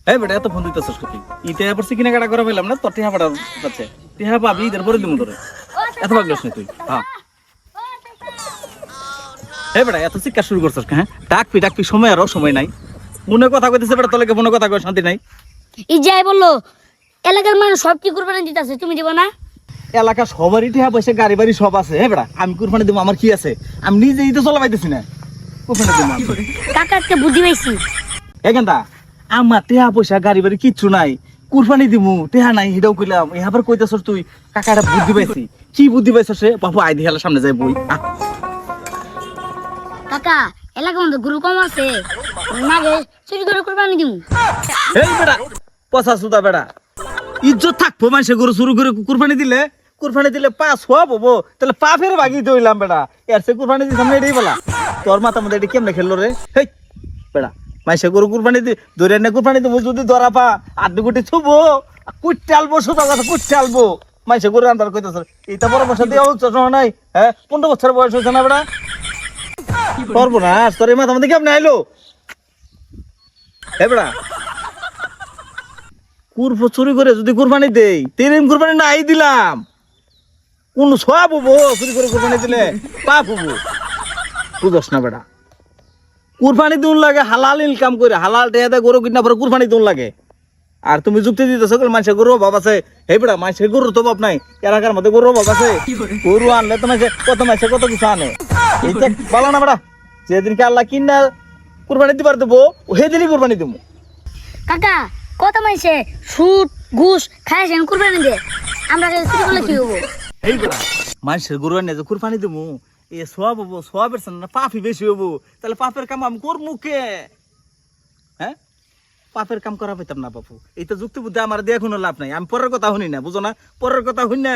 এই বেটা এত ফোন দিতেছস কি ইতে পড়ছি কিনা কাটা করে ফেলাম না তোর টিহা পাটা পাচ্ছে টিহা পাবি ঈদের পরে দিমু তোরে এত পাগলস না তুই হ্যাঁ এই বেটা এত চিৎকার শুরু করছস হ্যাঁ ডাকপি সময় আরো সময় নাই মনে কথা কইতেছে বেটা তোর লাগে মনে কথা কই শান্তি নাই এই যাই বললো এলাকার মানুষ সব কি কুরবানি দিতেছে তুমি দিব না এলাকা সবারই টিহা পয়সা গাড়ি বাড়ি সব আছে হ্যাঁ বেটা আমি কুরবানি দেবো আমার কি আছে আমি নিজেই তো চলা পাইতেছি না কুরবানি দেবো কাকাকে বুদ্ধি পাইছি এখানটা আমার টিহা পয়সা গাড়ি বাড়ি কিচ্ছু নাই কুরবানি দিমু টিহা নাই এটাও কইলাম এবার কইতেছস তুই কাকাটা বুদ্ধি পাইছি কি বুদ্ধি পাইছস সে বাপু আই দিহালা সামনে যাই বই কাকা এলাকার মধ্যে গরু কম আছে মাগে চুরি করে কুরবানি দিব এই বেটা পচা সুদা বেটা ইজ্জত থাকবো মানুষে গরু শুরু করে কুরবানি দিলে পা সব হবো তাহলে পা ফেরে ভাগি দইলাম বেটা এর সে কুরবানি দি সামনে এটাই বলা তোর মাথা মধ্যে এটা কেমনে খেললো রে হেই বেটা মাইসে গরু কুরবানি দি ধরে এনে কুরবানি দেবো যদি ধরা পা আধ গুটি ছুবো কুটতে আলবো সোজা কথা কুটতে আলবো মাইসে গরু আনবার কইতেছ এটা বড় বছর দিয়ে হচ্ছে নাই হ্যাঁ 15 বছর বয়স হয়েছে না বেটা পারবো না তোর এই মাথা মধ্যে কেমনে আইলো হে বেটা কুরফো চুরি করে যদি কুরবানি দেই তেরিম কুরবানি নাই দিলাম কোন সব হবো চুরি করে কুরবানি দিলে পাপ হবো বুঝস না বেটা কুরবানি দিন লাগে হালাল ইনকাম করে হালাল টেহাতে গরু কিনা পরে কুরবানি দিন লাগে আর তুমি যুক্তি দিতেছ মানুষের গরু অভাব আছে হে বেটা মানুষের গরুর তো অভাব নাই এলাকার মধ্যে গরু অভাব আছে গরু আনলে তো মানুষে কত কিছু আনে এইটা বলো না বেটা যেদিনকে আল্লাহ কিনা কুরবানি দিবার দেবো সেদিনই কুরবানি দেবো কাকা কত মাইছে সুদ ঘুষ খাইছেন কুরবানি দে আমরা চুরি করলে কি হবো এই বেটা মানুষের গরু আনে যে কুরবানি দেবো এ সব হবো সবের না পাপই বেশি হবো তাহলে পাপের কাম আমি করবো কে হ্যাঁ পাপের কাম করা পাইতাম না বাপু এই তো যুক্তি বুদ্ধি আমার দিয়ে কোনো লাভ নাই আমি পরের কথা শুনি না বুঝো না পরের কথা শুনি না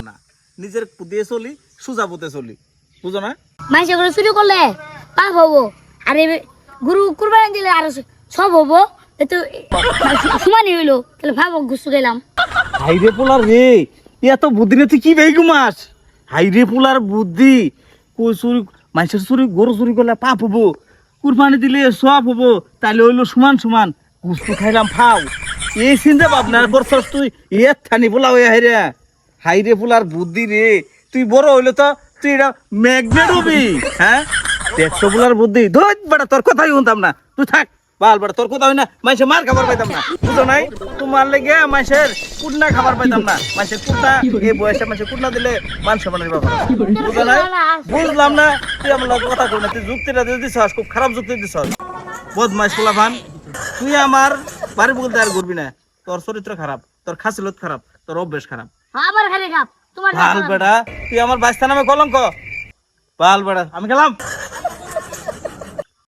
না নিজের দিয়ে চলি সোজা বুতে চলি বুঝো না মাইছে করে চুরি করলে পাপ হবো আর গরু কুরবানি দিলে আর সব হবো এতো সমানই হইলো তাহলে ভাবো ঘুষ গেলাম হাইরে পোলার রে এত বুদ্ধি না তুই কি বেই ঘুমাস হাইরে পোলার বুদ্ধি কই চুরি মানুষের চুরি গরু চুরি করলে পাপ হবো কুরবানি দিলে সব হবো তাহলে হইলো সমান গুস্তু খাইলাম ফাও এই চিন্তা ভাবনার করছস তুই এর থানি পোলা হয়ে হাইরে পোলার বুদ্ধি রে তুই বড় হইলে তো তুই এটা ম্যাগনেট হবি হ্যাঁ দেখছো পোলার বুদ্ধি ধর বেটা তোর কথাই শুনতাম না তুই থাক বাল বেটা তোর কথা হয় না মাইসে মার খাবার পাইতাম না বুঝো নাই তোমার লেগে মাইসের কুটনা খাবার পাইতাম না মাইসের কুটনা এই বয়সে মাইসে কুটনা দিলে মান সম্মানের ব্যাপার বুঝো নাই বুঝলাম না তুই আমার কথা কই না তুই যুক্তিটা দিয়ে দিছস খুব খারাপ যুক্তি দিছস বদমাইশ পোলাপান তুই আমার বাড়ি বলতে আর ঘুরবি না তোর চরিত্র খারাপ তোর খাসিলত খারাপ তোর অভ্যাস খারাপ আবার খালি খাপ তোমার বাল বেটা তুই আমার বাইস্তা নামে কলঙ্ক বাল বেটা আমি গেলাম